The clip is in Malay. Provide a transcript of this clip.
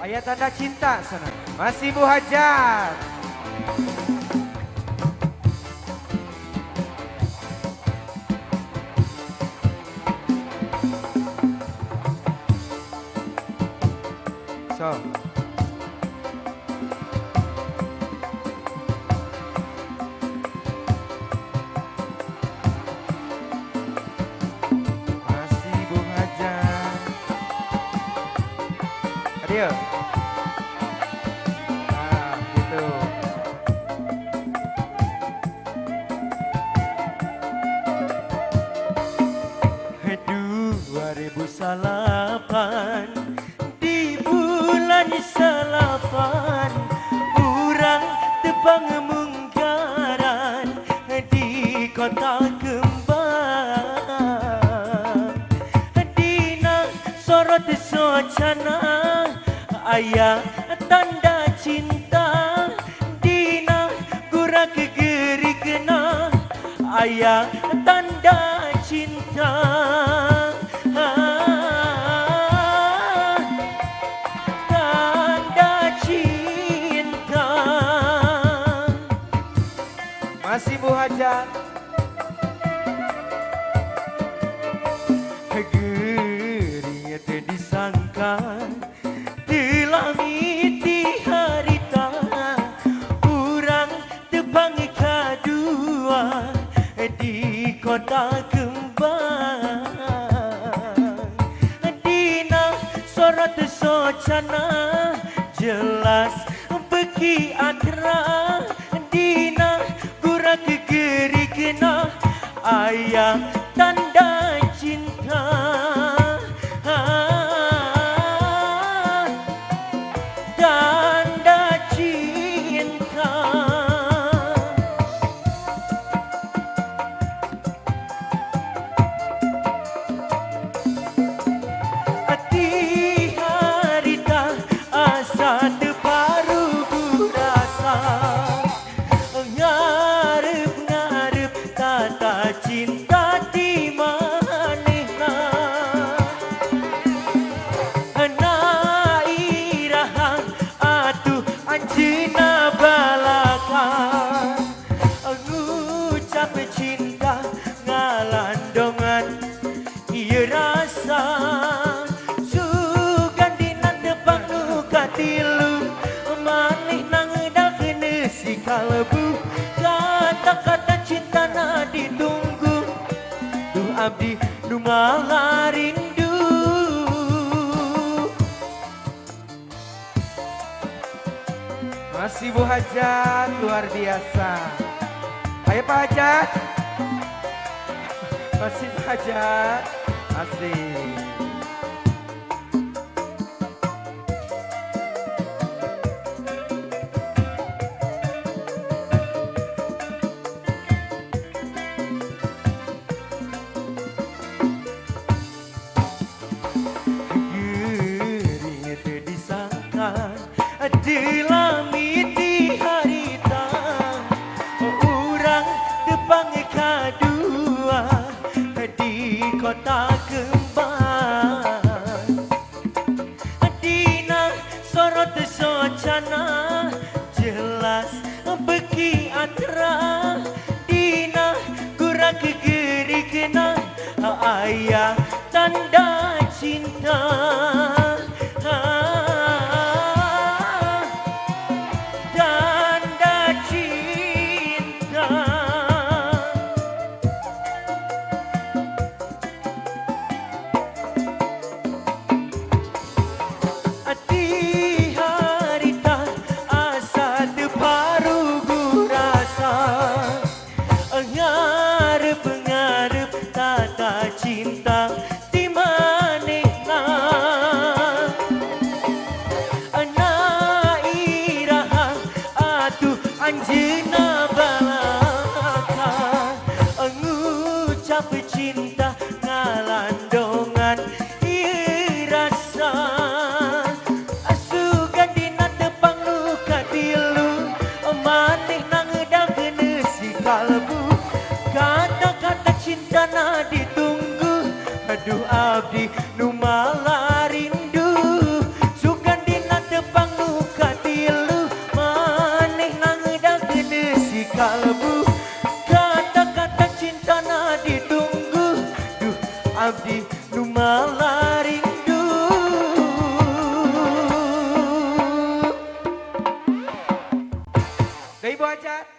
Ayat tanda cinta sana. Masih Bu Hajat. So. Masih Bu Hajat. Adio. Nah, gitu. Salapan di bulan salapan urang tebang munggaran di kota kembang dina sorot socana ayah tanda cinta dina gura kegeri kena ayah tanda cinta. Masih Bu Hajat. Gerinya teu disangka telah miti harita urang tebang kadua di kota kembang dina sorot socana jelas beki atra dina gura kegeri kena ayah tanda cinta. Tanda cinta. Hati harita asa teparu rasa ngarep-ngarep tata cinta di manehna na iraha atuh anjeunna balaka ngucap cinta ngalandongan ieu rasa sugan dina tepang nu katilu manehna ngeudakeun si kalbu kata-kata cinta na ditunggu tuh abdi nu ngarindu. Masih Bu Hajat, luar biasa. Ayo Pak Hajat. Masih Pak Hajat. Asik. Gerinya teu disangka telah miti harita urang tepang kadua di kota kembang dina sorot socana jelas beki atra dina gura kegeri kena ayah tanda cinta. Tanda cinta. Hati harita asa teparu rasa ngarep-ngarep tata cinta di manehna na iraha atuh anjeunna balaka ngucap cinta ngalandongan ieu rasa asugan dina tepang nu katilu manehna ngeudakeun si kalbu kata-kata cinta na ditunggu aduh abdi nu malah rindu sugan dina kalbu. Kata-kata cinta na ditunggu. Duh, abdi nu malah rindu. Ke Ibu Aca.